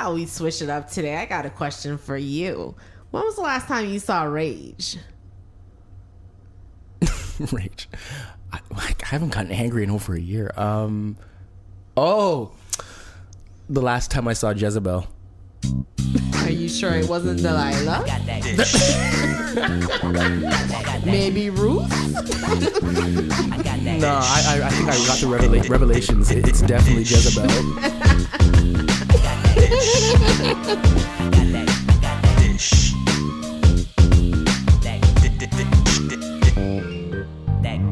how we switch it up today. I got a question for you. When was the last time you saw Rage? Rage. I haven't gotten angry in over a year. The last time I saw Jezebel. Are you sure it wasn't Delilah? Maybe Ruth? No, I think I got the revelations. It's definitely Jezebel.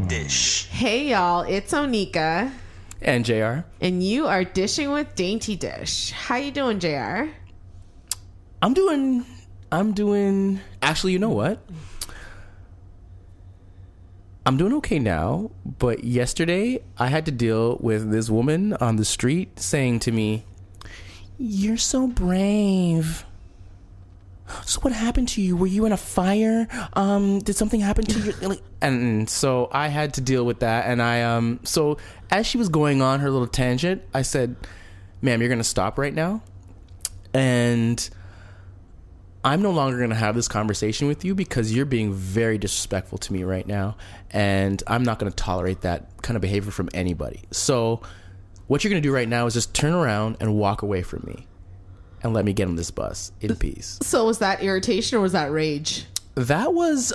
Dysh. Hey y'all, it's Onika And J.R. and you are dishing with Dainty Dish. How you doing, J.R.? I'm doing actually, you know what? I'm doing okay now, but yesterday I had to deal with this woman on the street saying to me, "You're so brave. So what happened to you? Were you in a fire? Did something happen to you?" And so I had to deal with that. And so as she was going on her little tangent, I said, "Ma'am, you're going to stop right now. And I'm no longer going to have this conversation with you because you're being very disrespectful to me right now. And I'm not going to tolerate that kind of behavior from anybody. So what you're going to do right now is just turn around and walk away from me and let me get on this bus in peace." So was that irritation or was that rage? That was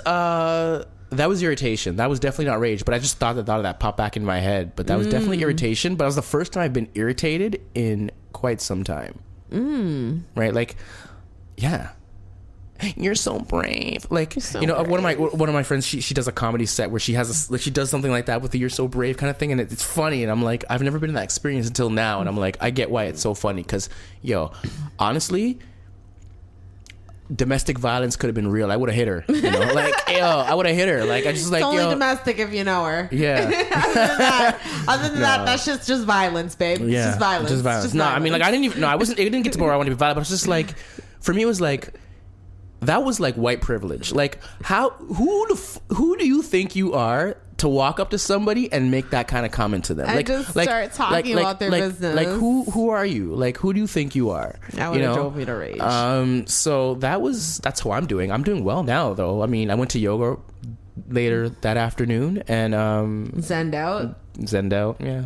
irritation. That was definitely not rage, but I just thought of that popped back in my head. But that was definitely irritation. But it was the first time I've been irritated in quite some time. Right? Like, yeah. "You're so brave." Like, You're so one brave. of my friends, she does a comedy set where she has she does something like that with the "you're so brave" kind of thing, and it's funny. And I'm like, I've never been in that experience until now, and I'm like, I get why it's so funny because, honestly, domestic violence could have been real. I would have hit her. I would have hit her. Like, I just like, It's only domestic if you know her. yeah. Other than that, that's just violence, babe. It's just violence. Just violence. No, I mean, like, I didn't even. No, I wasn't. It didn't get to where I wanted to be violent, but it's just like, for me, it was like, that was like white privilege. Like, who do you think you are to walk up to somebody and make that kind of comment to them? And just start talking about their business. Like, who are you? Like, who do you think you are? That would have drove me to rage. So that's how I'm doing. I'm doing well now, though. I mean, I went to yoga later that afternoon and Zened out. Yeah,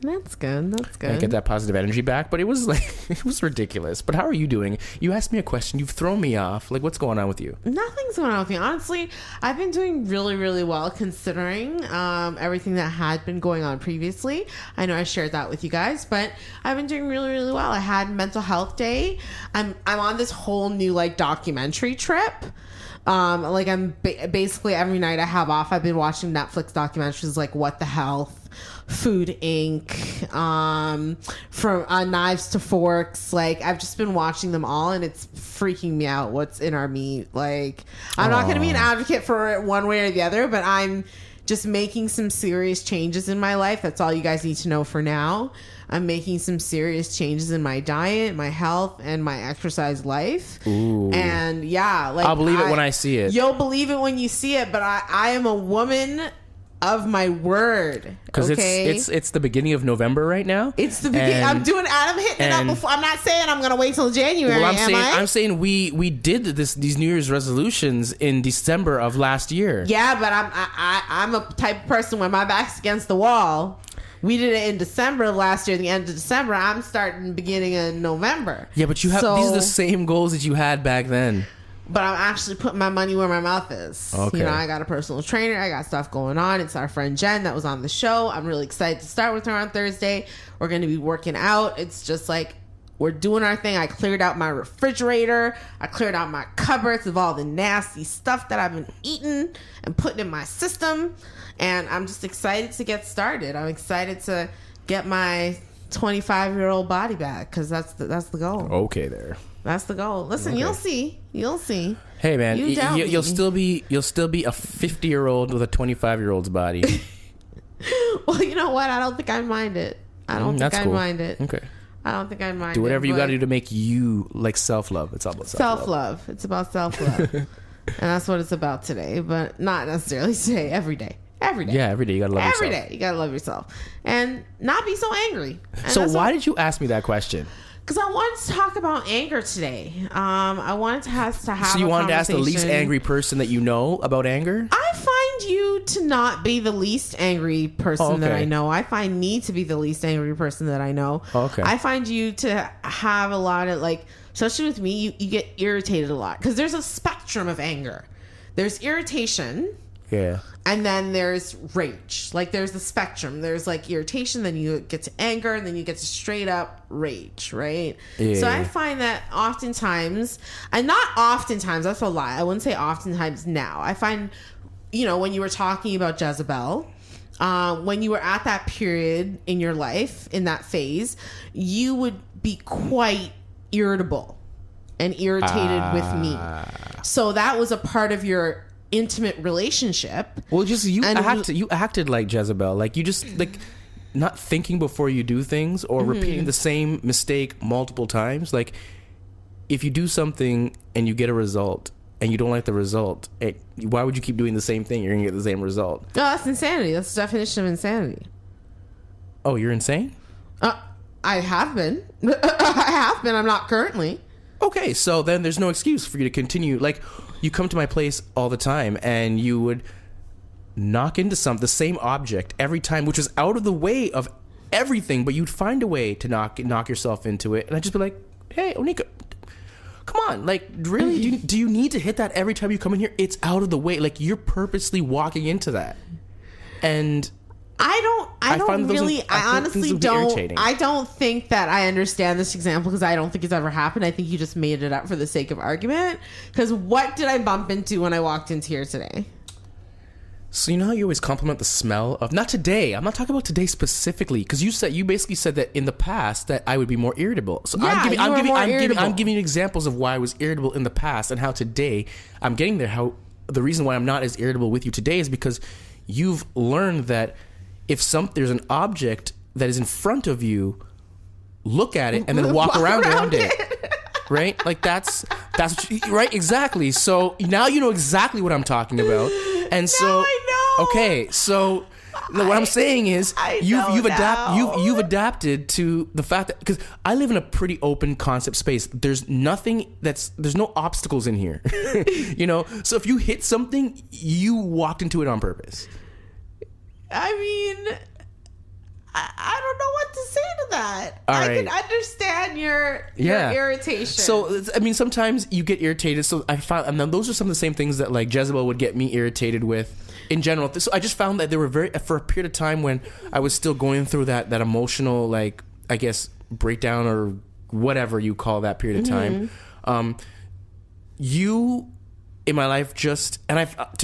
That's good. I get that positive energy back. But it was like, it was ridiculous. But how are you doing? You asked me a question. You've thrown me off. Like, what's going on with you? Nothing's going on with me. Honestly, I've been doing really, really well considering everything that had been going on previously. I know I shared that with you guys, but I've been doing really, really well. I had mental health day. I'm on this whole new like documentary trip. I'm basically every night I have off, I've been watching Netflix documentaries like What the Health, Food Inc., from Knives to Forks. Like, I've just been watching them all and it's freaking me out what's in our meat. Like, I'm not going to be an advocate for it one way or the other, but I'm just making some serious changes in my life. That's all you guys need to know for now. I'm making some serious changes in my diet, my health, and my exercise life. Ooh. And yeah, like, I'll believe it when I see it. You'll believe it when you see it, but I am a woman of my word. Because it's the beginning of November right now. It's the beginning. I'm hitting it up before. I'm not saying I'm gonna wait till January. Well, I'm saying we did these New Year's resolutions in December of last year. Yeah, but I'm a type of person when my back's against the wall. We did it in December of last year, the end of December. I'm starting beginning of November. Yeah, but these are the same goals that you had back then. But I'm actually putting my money where my mouth is. Okay. I got a personal trainer. I got stuff going on. It's our friend Jen that was on the show. I'm really excited to start with her on Thursday. We're going to be working out. It's just like, we're doing our thing. I cleared out my refrigerator. I cleared out my cupboards of all the nasty stuff that I've been eating and putting in my system. And I'm just excited to get started. I'm excited to get my 25-year-old body back because that's the goal. Okay, there. That's the goal. Listen, okay. You'll see. Hey, man, you'll still be a 50-year-old with a 25-year-old's body. Well, you know what? I don't think I mind it. I don't think I mind it. Okay. I don't think I mind it. Do whatever you got to do to make you like self-love. It's all about self-love. It's about self-love. And that's what it's about today, but not necessarily today. Every day. Yeah, every day you got to love yourself. Every day you got to love yourself and not be so angry. And so why did you ask me that question? Because I wanted to talk about anger today. I wanted to have So you wanted to ask the least angry person that you know about anger? I find you to not be the least angry person that I know. I find me to be the least angry person that I know. Okay. I find you to have a lot of, like, especially with me, you get irritated a lot. Because there's a spectrum of anger. There's irritation. Yeah. And then there's rage. Like, there's the spectrum. There's, like, irritation, then you get to anger, and then you get to straight up rage, right? Yeah. So I find that oftentimes, and not oftentimes, that's a lie. I wouldn't say oftentimes now. I find, you know, when you were talking about Jezebel, when you were at that period in your life, in that phase, you would be quite irritable and irritated with me. So that was a part of your intimate relationship. Well, just you acted like Jezebel. Like, you just, like, not thinking before you do things, or repeating the same mistake multiple times. Like, if you do something and you get a result and you don't like the result, why would you keep doing the same thing? You're gonna get the same result. No, that's insanity. That's the definition of insanity. Oh, you're insane? I have been. I have been. I'm not currently. Okay, so then there's no excuse for you to continue. Like, you come to my place all the time and you would knock into the same object every time, which was out of the way of everything, but you'd find a way to knock yourself into it. And I'd just be like, hey, Onika, come on. Like, really? Do you need to hit that every time you come in here? It's out of the way. Like, you're purposely walking into that. And I honestly don't. I don't think that I understand this example, because I don't think it's ever happened. I think you just made it up for the sake of argument. Because what did I bump into when I walked into here today? So you know how you always compliment the smell of, not today. I'm not talking about today specifically, because you basically said that in the past that I would be more irritable. So yeah, I'm giving you examples of why I was irritable in the past and how today I'm getting there. How the reason why I'm not as irritable with you today is because you've learned that if there's an object that is in front of you, look at it and then walk around it. Right? Like, that's right, exactly. So now you know exactly what I'm talking about. And so now I know. Okay, so what I'm saying is you've adapted to the fact that, because I live in a pretty open concept space. There's no obstacles in here. You know, so if you hit something, you walked into it on purpose. I mean, I don't know what to say to that. I can understand your irritation. So, I mean, sometimes you get irritated. So I found, and then those are some of the same things that, like, Jezebel would get me irritated with in general. So I just found that there were for a period of time when I was still going through that emotional, like, I guess, breakdown or whatever you call that period of time. You in my life to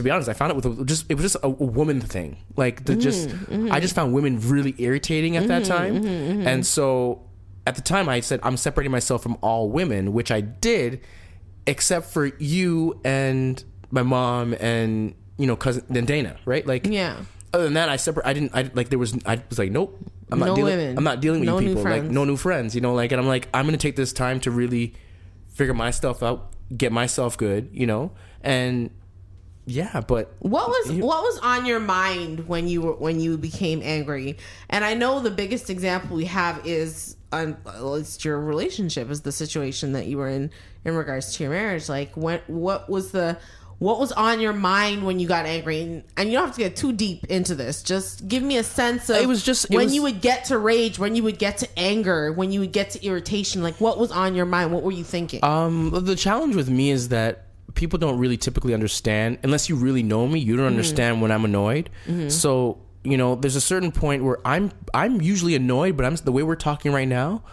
be honest, I found it it was just a woman thing. Like, I just found women really irritating at that time. And so at the time I said, I'm separating myself from all women, which I did, except for you and my mom and, you know, cousin, then Dana, right? Like, yeah. Other than that, I was like, nope, I'm not dealing with you people. Like, no new friends, you know, like, and I'm like, I'm going to take this time to really figure myself out, get myself good, you know. And yeah, but what was on your mind when you became angry? And I know the biggest example we have is it's your relationship, is the situation that you were in regards to your marriage. Like, what was on your mind when you got angry? And you don't have to get too deep into this. Just give me a sense of you would get to rage, when you would get to anger, when you would get to irritation. Like, what was on your mind? What were you thinking? The challenge with me is that people don't really typically understand, unless you really know me. You don't understand when I'm annoyed. So, you know, there's a certain point where I'm usually annoyed, but the way we're talking right now,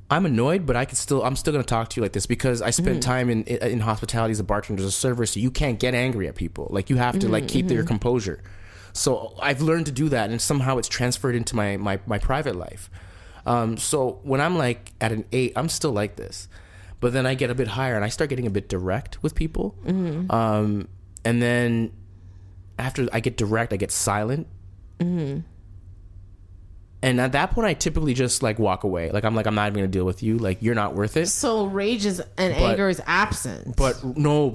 I'm annoyed, but I'm still going to talk to you like this, because I spent time in hospitality as a bartender, as a server. So you can't get angry at people. Like, you have to like keep your composure. So I've learned to do that, and somehow it's transferred into my private life. So when I'm like at an 8, I'm still like this. But then I get a bit higher and I start getting a bit direct with people. And then after I get direct, I get silent. And at that point, I typically just like walk away. Like, I'm not even going to deal with you. Like, you're not worth it. So rage and anger is absent. But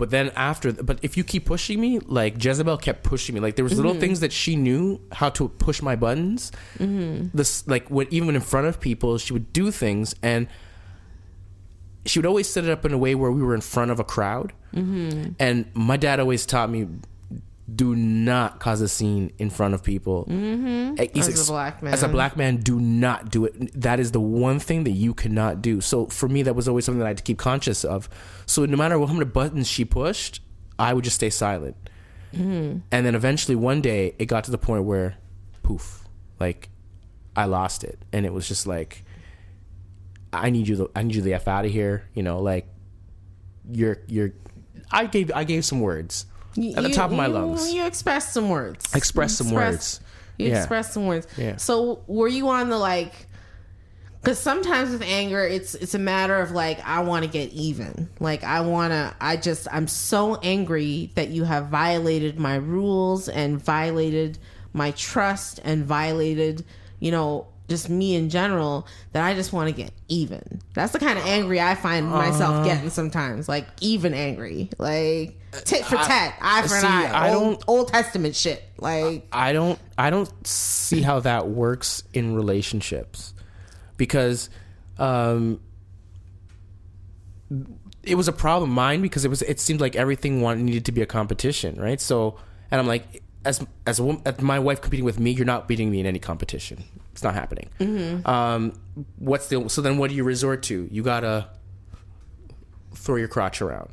then but if you keep pushing me, like Jezebel kept pushing me. Like, there was little things that she knew how to push my buttons. This, like, even in front of people, she would do things, and she would always set it up in a way where we were in front of a crowd. And my dad always taught me, do not cause a scene in front of people. As a black man. As a black man, do not do it. That is the one thing that you cannot do. So for me, that was always something that I had to keep conscious of. So no matter how many buttons she pushed, I would just stay silent. And then eventually one day it got to the point where, poof, like I lost it. And it was just like, I need you the F out of here. You know, like I gave some words. At the top of my lungs. You expressed some words. You expressed some words. Yeah. So were you on the like, because sometimes with anger, it's a matter of like, I want to get even. Like I'm so angry that you have violated my rules and violated my trust and violated, just me in general, that I just want to get even. That's the kind of angry I find myself getting sometimes. Like even angry. Like tit for tat, eye for an eye. Old Testament shit. Like I don't see how that works in relationships, because it was a problem of mine, because it seemed like everything needed to be a competition, right? So, and I'm like, as my wife competing with me, you're not beating me in any competition. It's not happening. So then what do you resort to? You gotta throw your crotch around,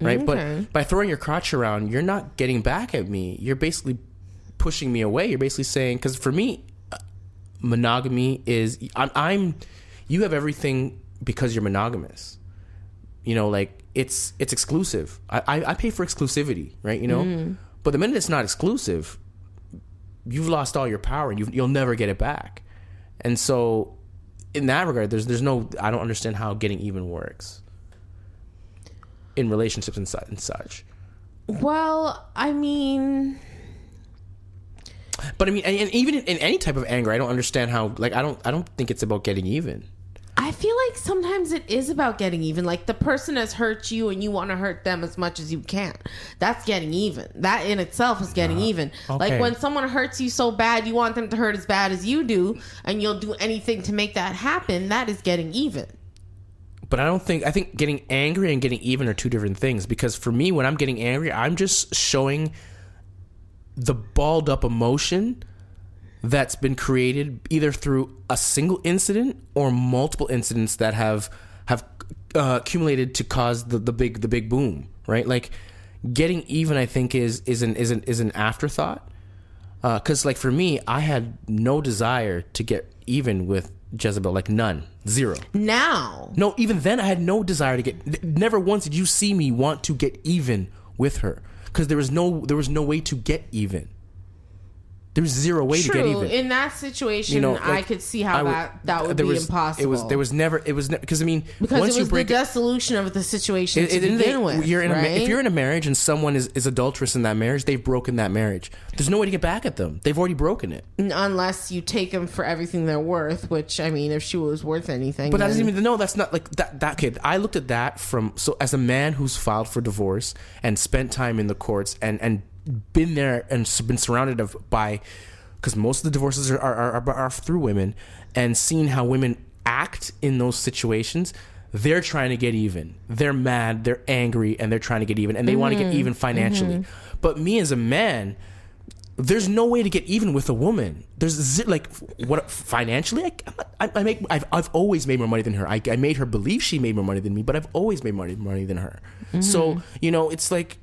right? Okay. But by throwing your crotch around, you're not getting back at me. You're basically pushing me away. You're basically saying, because for me, monogamy is you have everything because you're monogamous. Like it's exclusive. I pay for exclusivity, right? But the minute it's not exclusive, you've lost all your power, and you'll never get it back. And so in that regard, there's no, I don't understand how getting even works in relationships and such. Well, I mean, and even in any type of anger, I don't understand how, like, I don't think it's about getting even. I feel like sometimes it is about getting even. Like the person has hurt you and you want to hurt them as much as you can. That's getting even. That in itself is getting even. Okay. Like when someone hurts you so bad, you want them to hurt as bad as you do, and you'll do anything to make that happen. That is getting even. But I think getting angry and getting even are two different things, because for me, when I'm getting angry, I'm just showing the balled up emotion that's been created either through a single incident or multiple incidents that have accumulated to cause the big boom, right? Like getting even, I think is an afterthought, because like for me, I had no desire to get even with Jezebel, like none, zero. Now, no, even then I had no desire to get. Never once did you see me want to get even with her, because there was no way to get even. There was zero way to get even. In that situation, I could see how that would be impossible. There was never because once it was the dissolution of the situation to begin with. If you're in a marriage and someone is adulterous in that marriage, they've broken that marriage. There's no way to get back at them. They've already broken it. Unless you take them for everything they're worth, which, I mean, if she was worth anything. But that doesn't even, that's not like that kid. I looked at that so as a man who's filed for divorce and spent time in the courts and been there and been surrounded by, because most of the divorces are through women, and seen how women act in those situations. They're trying to get even. They're mad, they're angry, and they're trying to get even, and they want to get even financially. But me as a man, there's no way to get even with a woman. There's what financially? I've always made more money than her. I made her believe she made more money than me, but I've always made more money than her. So it's like,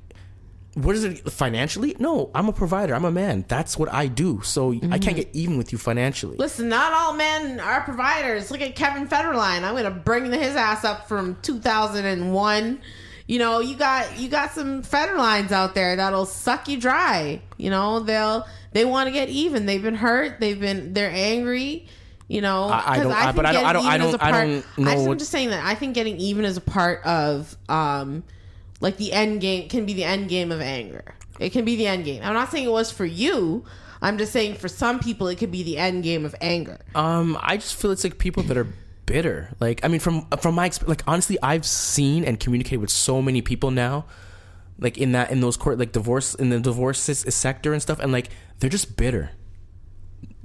what is it financially? No, I'm a provider. I'm a man. That's what I do. So I can't get even with you financially. Listen, not all men are providers. Look at Kevin Federline. I'm going to bring his ass up from 2001. You got some Federlines out there that'll suck you dry. They want to get even. They've been hurt. They're angry. I'm just saying that I think getting even is a part of, like the end game can be the end game of anger. It can be the end game. I'm not saying it was for you. I'm just saying for some people it could be the end game of anger. I just feel it's like people that are bitter. Like, I mean, from my experience, like honestly, I've seen and communicated with so many people now, like in those court, like in the divorce sector and stuff, and like they're just bitter.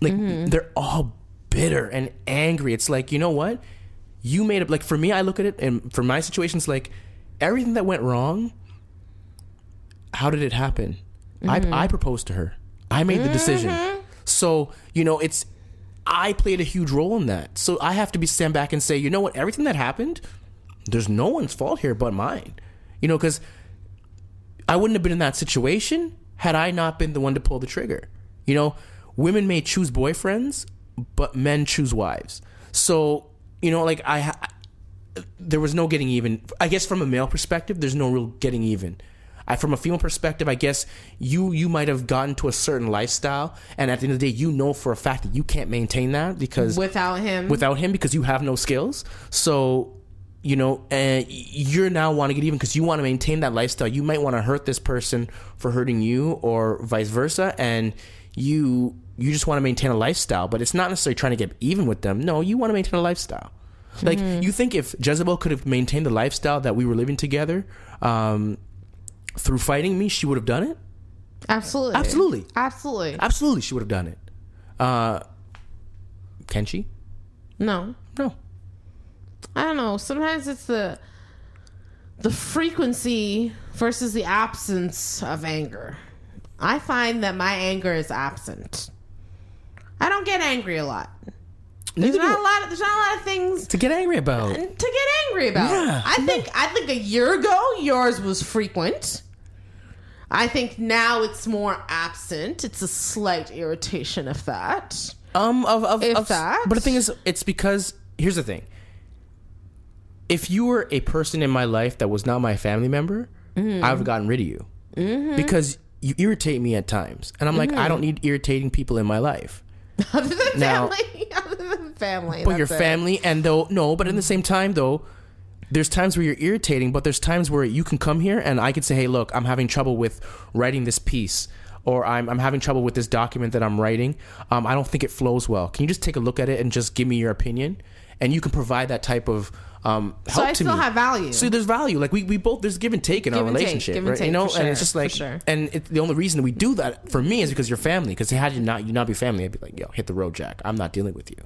Like they're all bitter and angry. It's like, you know what? you made up, like, for me, I look at it, and for my situations, like, everything that went wrong, how did it happen? I proposed to her. I made the decision. So, you know, I played a huge role in that. So I have to stand back and say, you know what, everything that happened, there's no one's fault here but mine. You know, because I wouldn't have been in that situation had I not been the one to pull the trigger. You know, women may choose boyfriends, but men choose wives. So, you know, like, there was no getting even. I guess from a male perspective, there's no real getting even. From a female perspective, I guess you might have gotten to a certain lifestyle, and at the end of the day, you know for a fact that you can't maintain that because without him, because you have no skills. So, you know, and you're now want to get even because you want to maintain that lifestyle. You might want to hurt this person for hurting you, or vice versa, and you just want to maintain a lifestyle, but it's not necessarily trying to get even with them. No, you want to maintain a lifestyle. Like, you think if Jezebel could have maintained the lifestyle that we were living together through fighting me, she would have done it? Absolutely, she would have done it. Can she? No. I don't know. Sometimes it's the frequency versus the absence of anger. I find that my anger is absent. I don't get angry a lot. There's not a lot of things to get angry about. Yeah. I think a year ago yours was frequent. I think now it's more absent. It's a slight irritation of that. But the thing is, it's because, here's the thing. If you were a person in my life that was not my family member, I would have gotten rid of you. Because you irritate me at times. And I'm like, I don't need irritating people in my life. Other than family. But your family, and but at the same time, though, there's times where you're irritating, but there's times where you can come here and I could say, hey, look, I'm having trouble with writing this piece, or I'm having trouble with this document that I'm writing. I don't think it flows well. Can you just take a look at it and just give me your opinion? And you can provide that type of help to me. So I still have value. So there's value. Like, we both, there's give and take in our relationship, right? You know, and it's just like, and the only reason that we do that for me is because you're family. Because had you not be family, I'd be like, yo, hit the road, Jack. I'm not dealing with you.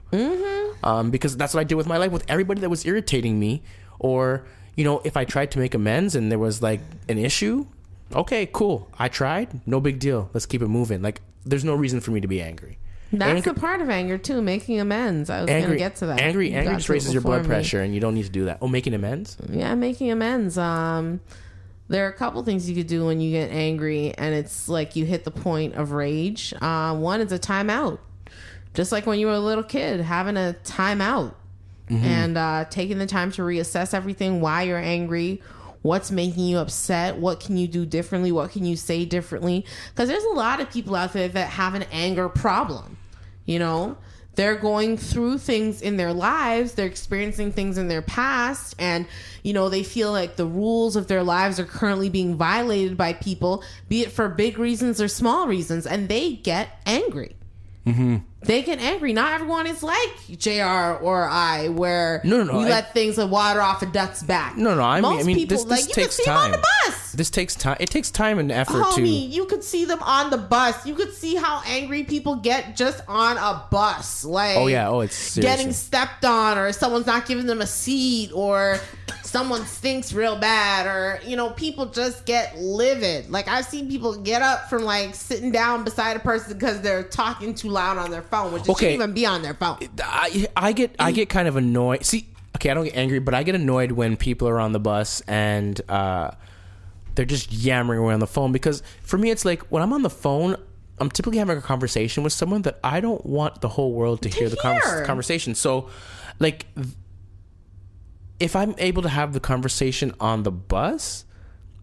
Because that's what I did with my life, with everybody that was irritating me, or, you know, if I tried to make amends and there was like an issue, okay, cool. I tried, no big deal. Let's keep it moving. Like, there's no reason for me to be angry. That's a part of anger too, making amends. I was going to get to that. Angry just raises your blood pressure, and you don't need to do that. Oh, making amends? Yeah, making amends. There are a couple things you could do when you get angry, and it's like you hit the point of rage. One is a timeout. Just like when you were a little kid, having a timeout and taking the time to reassess everything, why you're angry, what's making you upset, what can you do differently, what can you say differently, because there's a lot of people out there that have an anger problem. You know, they're going through things in their lives, they're experiencing things in their past, and, you know, they feel like the rules of their lives are currently being violated by people, be it for big reasons or small reasons, and they get angry. They get angry. Not everyone is like JR or I, where we let things like water off a duck's back. I mean, people, this you takes could see time. them on the bus. This takes time. It takes time and effort. Homie, you could see them on the bus. You could see how angry people get just on a bus. Like, it's seriously getting stepped on, or someone's not giving them a seat, or someone stinks real bad, or, you know, people just get livid. Like, I've seen people get up from like sitting down beside a person because they're talking too loud on their phone, which shouldn't even be on their phone. I get kind of annoyed. See, okay, I don't get angry, but I get annoyed when people are on the bus and they're just yammering away on the phone, because for me, it's like when I'm on the phone, I'm typically having a conversation with someone that I don't want the whole world to hear the conversation. So, like, if I'm able to have the conversation on the bus,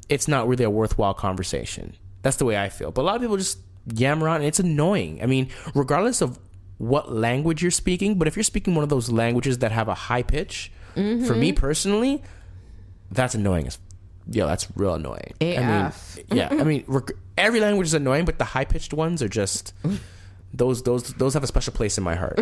it's not really a worthwhile conversation. That's the way I feel. But a lot of people just yammer on, and it's annoying. I mean, regardless of what language you're speaking, but if you're speaking one of those languages that have a high pitch, for me personally, that's annoying. That's real annoying. AF. I mean, every language is annoying, but the high pitched ones are just those have a special place in my heart.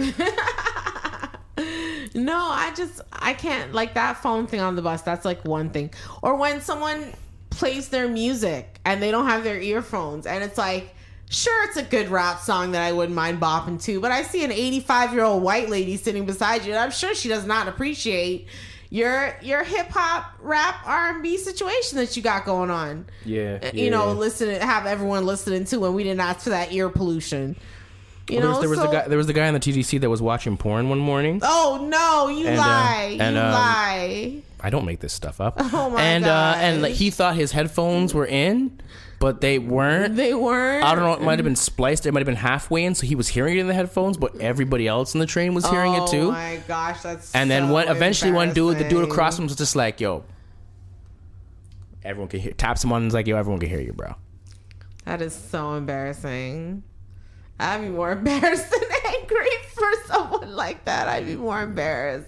No, I can't, like, that phone thing on the bus. That's like one thing. Or when someone plays their music and they don't have their earphones, and it's like Sure, it's a good rap song that I wouldn't mind bopping to, but I see an 85-year-old white lady sitting beside you, and I'm sure she does not appreciate your hip hop, rap, R&B situation that you got going on. Yeah. You know, have everyone listening to when we didn't ask for that ear pollution. There was the guy on the TDC that was watching porn one morning. Oh no, you lie. I don't make this stuff up. Oh my god. And like, he thought his headphones were in, but they weren't. They weren't. I don't know. It might have been spliced. It might have been halfway in, so he was hearing it in the headphones, but everybody else in the train was hearing it too. Oh my gosh, that's. And then eventually one dude, the dude across from him was just like, "Yo, everyone can hear." Taps him on and is like, "Yo, everyone can hear you, bro." That is so embarrassing. I'd be more embarrassed than angry for someone like that. I'd be more embarrassed.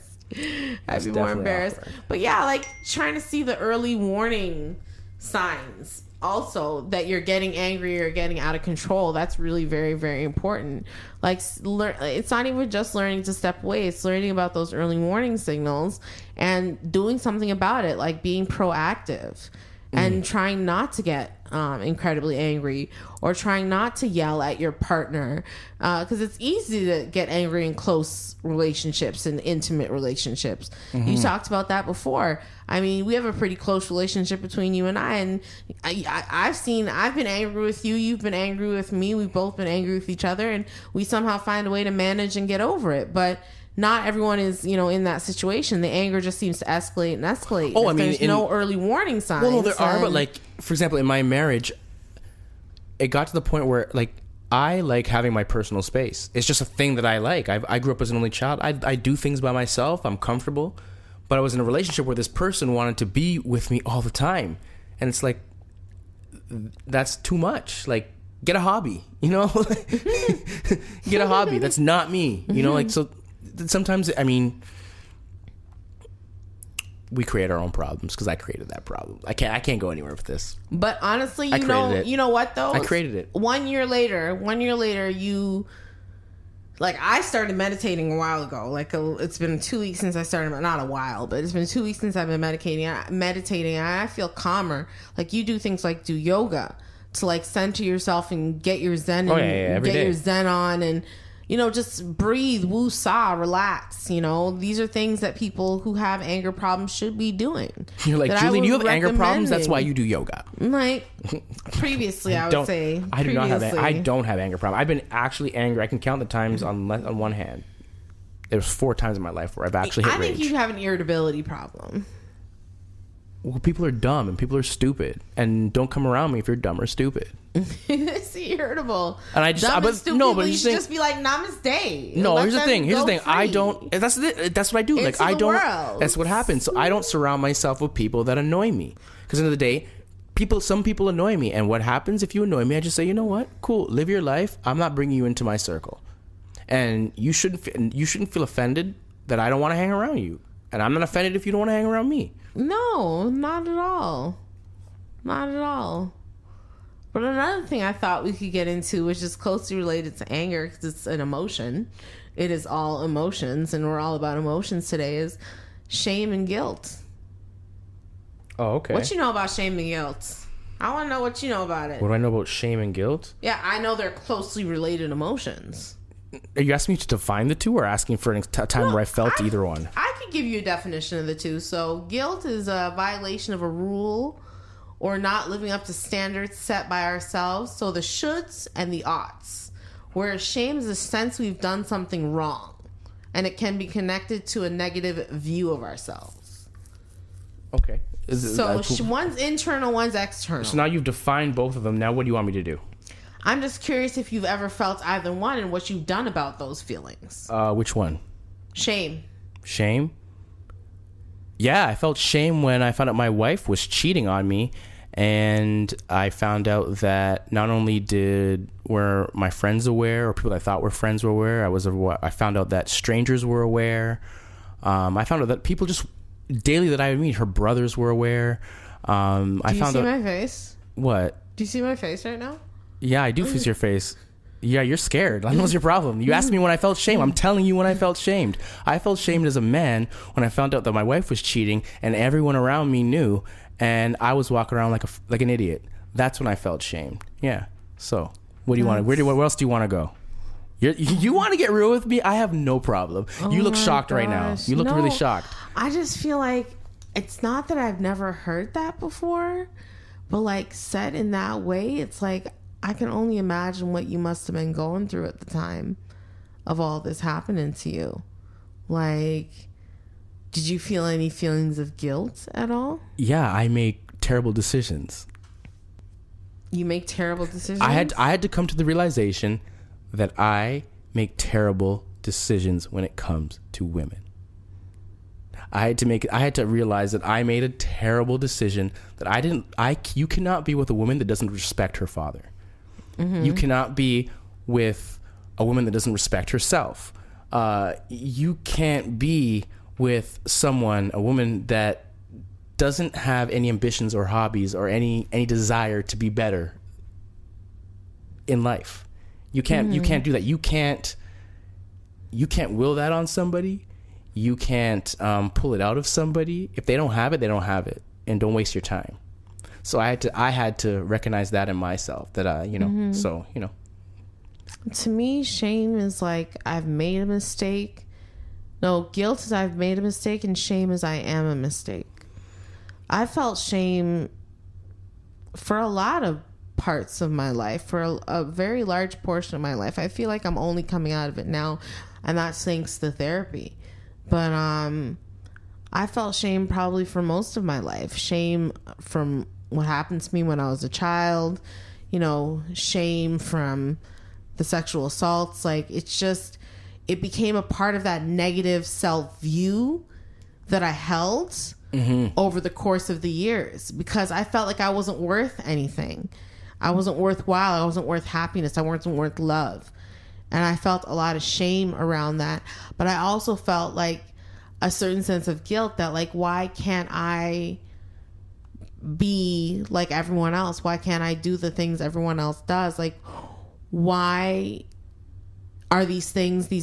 I'd be more embarrassed. Awkward. But yeah, like trying to see the early warning signs also that you're getting angry or getting out of control. That's really very, very important. Like it's not even just learning to step away. It's learning about those early warning signals and doing something about it, like being proactive and trying not to get incredibly angry or trying not to yell at your partner, because it's easy to get angry in close relationships and intimate relationships. You talked about that before. I mean, we have a pretty close relationship between you and I, and I've been angry with you, you've been angry with me, we've both been angry with each other, and we somehow find a way to manage and get over it. But not everyone is, in that situation. The anger just seems to escalate and escalate. Oh, I mean, there's no early warning signs. Well, no, there are, but like, for example, in my marriage, it got to the point where like I like having my personal space. It's just a thing that I like. I grew up as an only child. I do things by myself. I'm comfortable, but I was in a relationship where this person wanted to be with me all the time, and it's like that's too much. Like, get a hobby, get a hobby. That's not me, like so. Sometimes, I mean, we create our own problems because I created that problem. I can't go anywhere with this. But honestly, you know what though? I created it. 1 year later, you, like, I started meditating a while ago. Like, it's been 2 weeks since I started, not a while, but it's been 2 weeks since I've been meditating. And I feel calmer. Like, you do things like do yoga to like center yourself and get your zen and get your zen on and just breathe, woo-saw, relax. These are things that people who have anger problems should be doing. You're like, Julian, you have anger problems? That's why you do yoga. Like, previously, I would say. I don't have anger problems. I've been actually angry. I can count the times on one hand. There was 4 times in my life where I've actually hit rage. I think you have an irritability problem. Well, people are dumb and people are stupid, and don't come around me if you're dumb or stupid. It's irritable. And I just, you should just be like, namaste. No, here's the thing. I don't. That's what I do. Into like, I don't. World. That's what happens. So I don't surround myself with people that annoy me. Because at the end of the day, some people annoy me, and what happens if you annoy me? I just say, you know what? Cool. Live your life. I'm not bringing you into my circle, and you shouldn't feel offended that I don't want to hang around you, and I'm not offended if you don't want to hang around me. No, not at all. Not at all. But another thing I thought we could get into, which is closely related to anger, because it's an emotion. It is all emotions, and we're all about emotions today, is shame and guilt. Oh, okay. What you know about shame and guilt? I want to know what you know about it. What do I know about shame and guilt? Yeah, I know they're closely related emotions. Are you asking me to define the two or asking for a time where I felt either one? I could give you a definition of the two. So guilt is a violation of a rule or not living up to standards set by ourselves. So the shoulds and the oughts. Whereas shame is a sense we've done something wrong. And it can be connected to a negative view of ourselves. Okay. One's internal, one's external. So now you've defined both of them. Now what do you want me to do? I'm just curious if you've ever felt either one and what you've done about those feelings. Which one? Shame. Shame? Yeah, I felt shame when I found out my wife was cheating on me, and I found out that not only were my friends aware, or people that I thought were friends were aware, I found out that strangers were aware. I found out that people just daily that I would meet, her brothers were aware. Do you see my face? What? Do you see my face right now? Yeah, I do see your face. Yeah, you're scared. I know what's your problem. You asked me when I felt shame. I'm telling you when I felt shamed. I felt shamed as a man when I found out that my wife was cheating and everyone around me knew, and I was walking around like an idiot. That's when I felt shamed. Yeah. So What do you want to? Where else do you want to go? You want to get real with me? I have no problem. You look shocked right now. You look really shocked. I just feel like it's not that I've never heard that before, but like said in that way, it's like I can only imagine what you must have been going through at the time of all this happening to you. Like, did you feel any feelings of guilt at all? Yeah, I make terrible decisions. You make terrible decisions? I had to come to the realization that I make terrible decisions when it comes to women. I had to realize that I made a terrible decision that you cannot be with a woman that doesn't respect her father. Mm-hmm. You cannot be with a woman that doesn't respect herself. You can't be with a woman that doesn't have any ambitions or hobbies or any desire to be better in life. You can't do that. You can't will that on somebody. You can't pull it out of somebody. If they don't have it, they don't have it, and don't waste your time. So I had to recognize that in myself, that To me, shame is like I've made a mistake. No, guilt is I've made a mistake, and shame is I am a mistake. I felt shame for a lot of parts of my life, for a very large portion of my life. I feel like I'm only coming out of it now, and that's thanks to therapy. But I felt shame probably for most of my life. Shame from what happened to me when I was a child, shame from the sexual assaults. Like, it became a part of that negative self-view that I held over the course of the years, because I felt like I wasn't worth anything. I wasn't worthwhile. I wasn't worth happiness. I wasn't worth love. And I felt a lot of shame around that. But I also felt like a certain sense of guilt that, like, why can't I be like everyone else? Why can't I do the things everyone else does? Like, why are these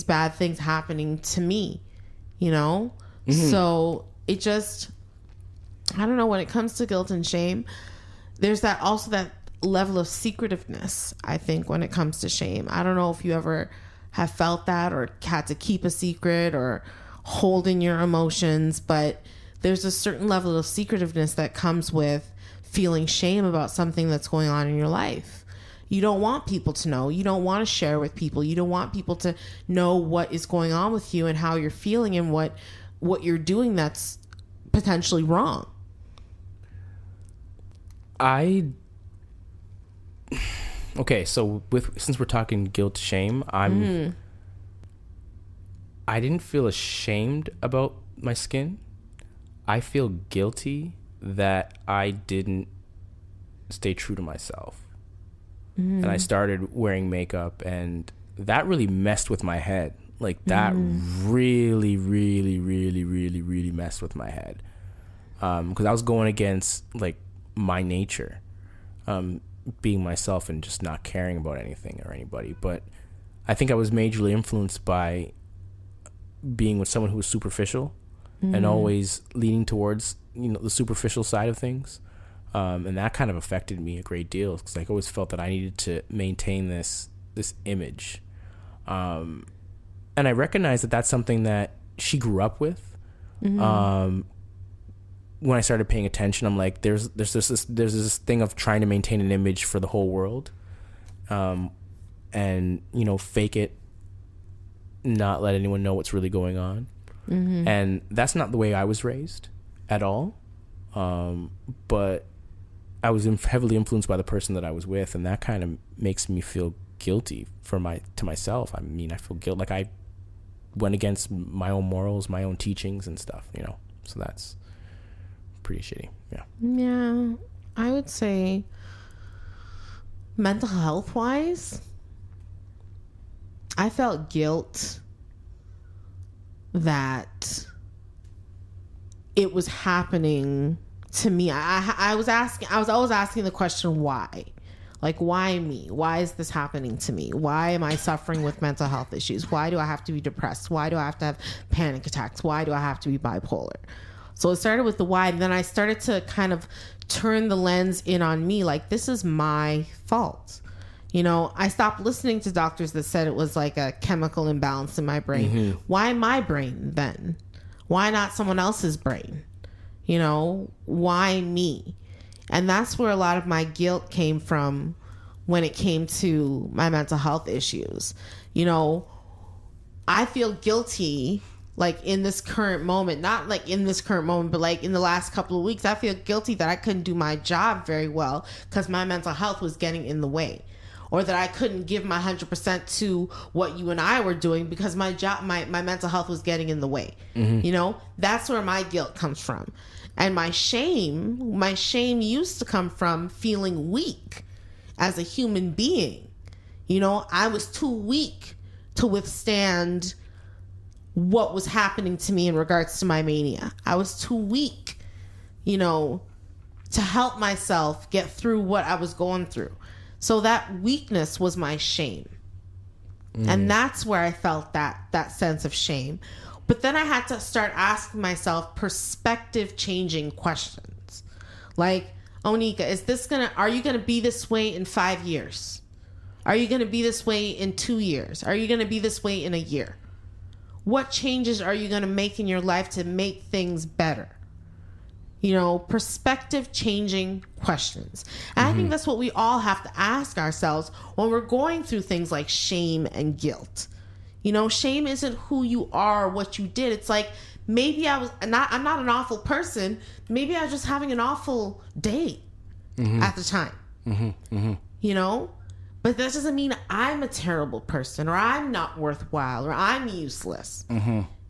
bad things happening to me? So it just, I don't know, when it comes to guilt and shame, there's that level of secretiveness, I think, when it comes to shame. I don't know if you ever have felt that or had to keep a secret or hold in your emotions, but there's a certain level of secretiveness that comes with feeling shame about something that's going on in your life. You don't want people to know. You don't want to share with people. You don't want people to know what is going on with you and how you're feeling and what you're doing that's potentially wrong. Okay, so since we're talking guilt, shame, I didn't feel ashamed about my skin. I feel guilty that I didn't stay true to myself. And I started wearing makeup, and that really messed with my head. Like, that really, really, really, really, really messed with my head. Because I was going against, like, my nature. Being myself and just not caring about anything or anybody. But I think I was majorly influenced by being with someone who was superficial and always leaning towards the superficial side of things, and that kind of affected me a great deal, because I always felt that I needed to maintain this image, and I recognized that that's something that she grew up with. When I started paying attention, I'm like, there's this thing of trying to maintain an image for the whole world, and fake it, not let anyone know what's really going on, and that's not the way I was raised at all. But I was heavily influenced by the person that I was with, and that kind of makes me feel guilty to myself. I mean, I feel guilt, like I went against my own morals, my own teachings and stuff. So that's pretty shitty. Yeah, I would say mental health wise, I felt guilt that it was happening to me. I was always asking the question, why? Like, why me? Why is this happening to me? Why am I suffering with mental health issues? Why do I have to be depressed? Why do I have to have panic attacks? Why do I have to be bipolar? So it started with the why, and then I started to kind of turn the lens in on me, like, this is my fault. You know, I stopped listening to doctors that said it was like a chemical imbalance in my brain. Why my brain then? Why not someone else's brain? You know, why me? And that's where a lot of my guilt came from when it came to my mental health issues. You know, I feel guilty, like in this current moment, not like in this current moment, but like in the last couple of weeks, I feel guilty that I couldn't do my job very well because my mental health was getting in the way, or that I couldn't give my 100% to what you and I were doing because my job, my mental health was getting in the way. You know, that's where my guilt comes from. And my shame used to come from feeling weak as a human being. You know, I was too weak to withstand what was happening to me in regards to my mania. I was too weak, you know, to help myself get through what I was going through. So that weakness was my shame. And that's where I felt that sense of shame. But then I had to start asking myself perspective changing questions. Like, Onika, are you gonna be this way in 5 years? Are you gonna be this way in 2 years? Are you gonna be this way in a year? What changes are you gonna make in your life to make things better? You know, perspective changing questions. And I think that's what we all have to ask ourselves when we're going through things like shame and guilt. You know, shame isn't who you are, what you did. It's like, maybe I'm not an awful person. Maybe I was just having an awful day at the time. You know? But that doesn't mean I'm a terrible person, or I'm not worthwhile, or I'm useless.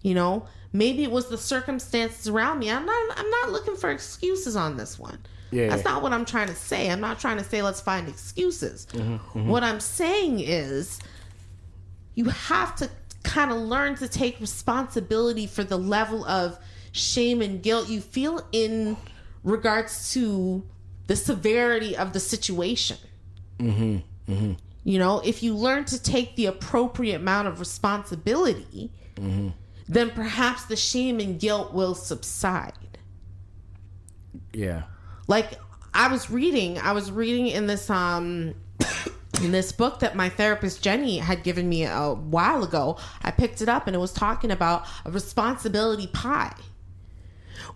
You know? Maybe it was the circumstances around me. I'm not looking for excuses on this one. That's not what I'm trying to say. I'm not trying to say let's find excuses. What I'm saying is, you have to kind of learn to take responsibility for the level of shame and guilt you feel in regards to the severity of the situation. You know, if you learn to take the appropriate amount of responsibility, then perhaps the shame and guilt will subside. Yeah. Like, I was reading in this in this book that my therapist Jenny had given me a while ago. I picked it up and it was talking about a responsibility pie,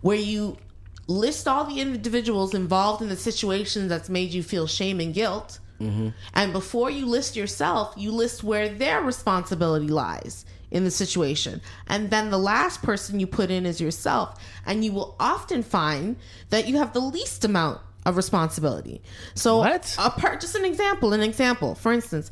where you list all the individuals involved in the situation that's made you feel shame and guilt. And before you list yourself, you list where their responsibility lies in the situation. And then the last person you put in is yourself. And you will often find that you have the least amount of responsibility. So just an example. For instance,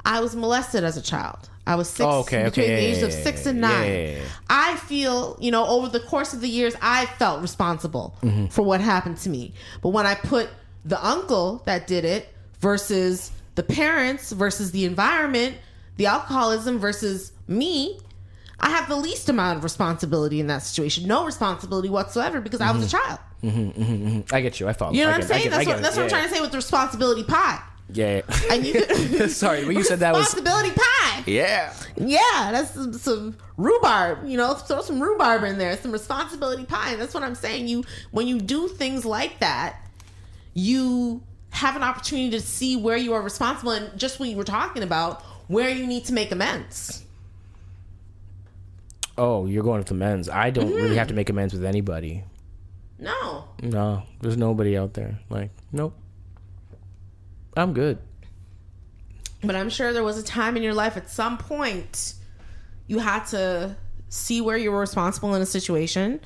I was molested as a child. I was between the ages of 6 and 9. I feel, you know, over the course of the years, I felt responsible for what happened to me. But when I put the uncle that did it versus the parents versus the environment, the alcoholism versus me, I have the least amount of responsibility in that situation. No responsibility whatsoever because I was a child. I get you. I follow. You know what I'm saying? That's what I'm trying to say with the responsibility pie. Yeah. And you sorry, when you said that was responsibility pie. Yeah. Yeah, that's some rhubarb. You know, throw some rhubarb in there. Some responsibility pie. And that's what I'm saying. When you do things like that, you have an opportunity to see where you are responsible, and just what you were talking about, where you need to make amends. Oh, you're going with amends. I don't really have to make amends with anybody. No, there's nobody out there. Like, nope. I'm good. But I'm sure there was a time in your life at some point you had to see where you were responsible in a situation,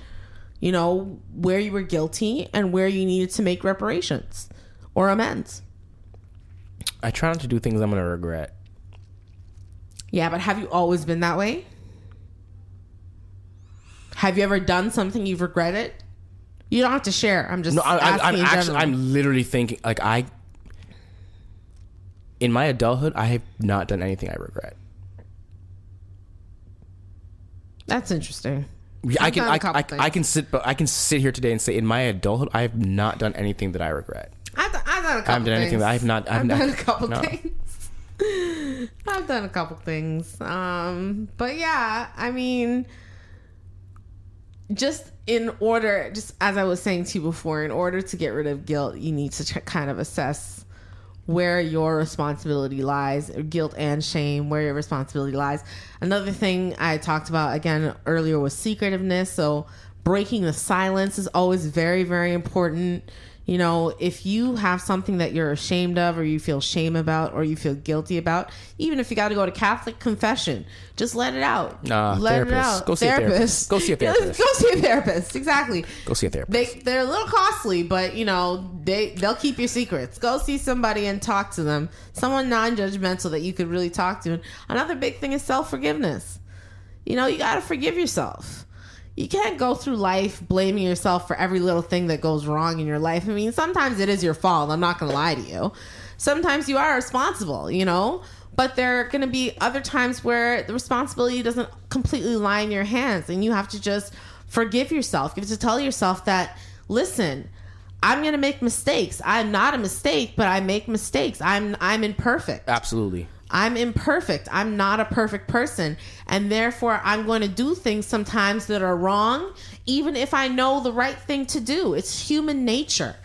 you know, where you were guilty and where you needed to make reparations or amends. I try not to do things I'm going to regret. Yeah, but have you always been that way? Have you ever done something you've regretted? You don't have to share. I'm just asking. I'm literally thinking, like, in my adulthood, I have not done anything I regret. That's interesting. I can sit here today and say, in my adulthood, I have not done anything that I regret. I've done a couple things. I haven't done anything that I have not. I've done a couple things. I've done a couple things. But yeah, I mean, just as I was saying to you before, in order to get rid of guilt, you need to kind of assess where your responsibility lies, or guilt and shame, where your responsibility lies. Another thing I talked about again earlier was secretiveness. So breaking the silence is always very, very important. You know, if you have something that you're ashamed of, or you feel shame about, or you feel guilty about, even if you got to go to Catholic confession, just let it out. Let it out. Go see a therapist. Go see a therapist. Go see a therapist. Exactly. Go see a therapist. They're a little costly, but you know, they'll keep your secrets. Go see somebody and talk to them. Someone non-judgmental that you could really talk to. And another big thing is self-forgiveness. You know, you got to forgive yourself. You can't go through life blaming yourself for every little thing that goes wrong in your life. I mean, sometimes it is your fault. I'm not going to lie to you. Sometimes you are responsible, you know, but there are going to be other times where the responsibility doesn't completely lie in your hands, and you have to just forgive yourself. You have to tell yourself that, listen, I'm going to make mistakes. I'm not a mistake, but I make mistakes. I'm imperfect. Absolutely. I'm imperfect. I'm not a perfect person. And therefore, I'm going to do things sometimes that are wrong, even if I know the right thing to do. It's human nature.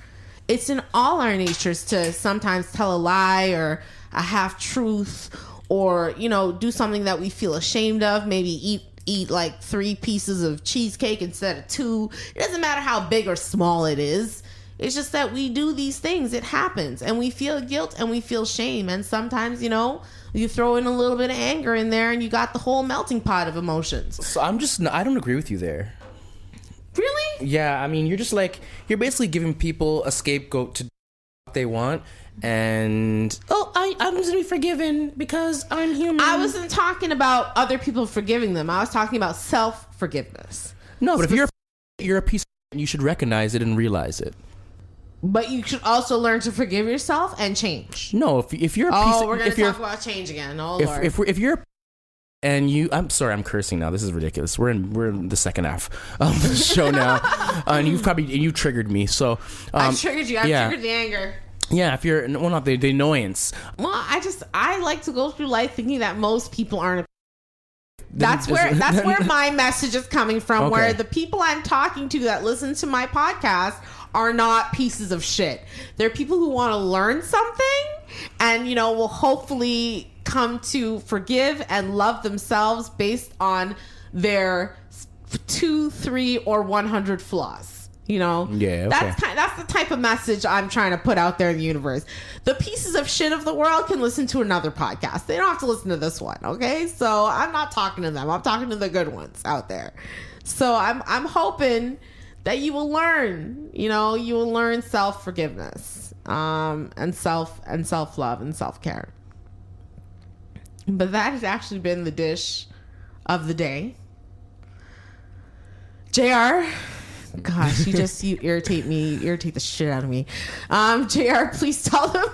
It's in all our natures to sometimes tell a lie or a half truth, or, you know, do something that we feel ashamed of. Maybe eat like 3 pieces of cheesecake instead of 2. It doesn't matter how big or small it is. It's just that we do these things. It happens. And we feel guilt and we feel shame. And sometimes, you know, you throw in a little bit of anger in there and you got the whole melting pot of emotions. So I don't agree with you there. Really? Yeah, I mean, you're basically giving people a scapegoat to do what they want. And, I'm just going to be forgiven because I'm human. I wasn't talking about other people forgiving them. I was talking about self-forgiveness. No, but if you're a piece of, you should recognize it and realize it. But you should also learn to forgive yourself and change. No, if you're a piece of... Oh, we're going to talk about change again. Oh, Lord. If you're... And you... I'm sorry, I'm cursing now. This is ridiculous. We're in the second half of the show now. And you triggered me, so... I triggered you. I triggered the anger. Yeah, if you're... Well, not the annoyance. Well, I like to go through life thinking that most people aren't... That's where my message is coming from, okay. Where the people I'm talking to that listen to my podcast are not pieces of shit. They're people who want to learn something and, you know, will hopefully come to forgive and love themselves based on their 2, 3, or 100 flaws. You know, yeah, okay. That's the type of message I'm trying to put out there in the universe. The pieces of shit of the world can listen to another podcast. They don't have to listen to this one, okay? So I'm not talking to them. I'm talking to the good ones out there. So I'm hoping that you will learn. You know, you will learn self-forgiveness, and self-love and self-care. But that has actually been the dish of the day. JR. Gosh, you irritate me. You irritate the shit out of me. JR, please tell them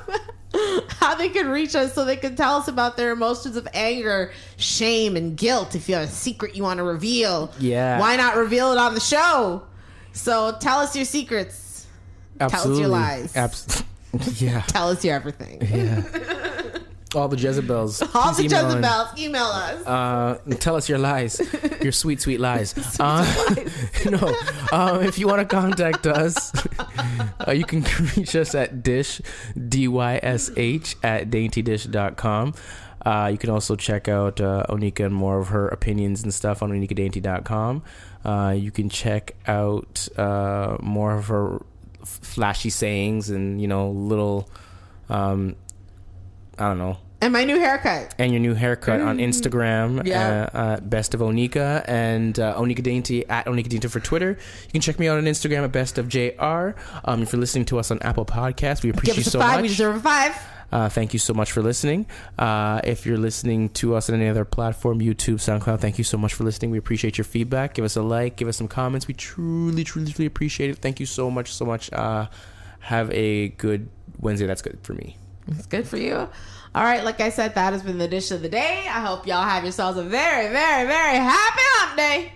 how they can reach us so they can tell us about their emotions of anger, shame, and guilt. If you have a secret you want to reveal, why not reveal it on the show? So tell us your secrets. Absolutely. Tell us your lies. Yeah. Tell us your everything. Yeah. All the Jezebels. All the Jezebels. Email us. Tell us your lies. Your sweet, sweet lies. No. If you want to contact us, you can reach us at dysh, dysh, at daintydish.com. You can also check out Onika and more of her opinions and stuff on onikadainty.com. You can check out more of her flashy sayings and, you know, little... I don't know. And my new haircut. And your new haircut on Instagram. Yeah. Best of Onika, and Onika Dainty at Onika Dainty for Twitter. You can check me out on Instagram at Best of J.R. If you're listening to us on Apple Podcasts, we appreciate you so much. We deserve a 5. Thank you so much for listening. If you're listening to us on any other platform, YouTube, SoundCloud, thank you so much for listening. We appreciate your feedback. Give us a like. Give us some comments. We truly, truly, truly appreciate it. Thank you so much, so much. Have a good Wednesday. That's good for me. It's good for you. All right, like I said, that has been the dish of the day. I hope y'all have yourselves a very, very, very happy hump day.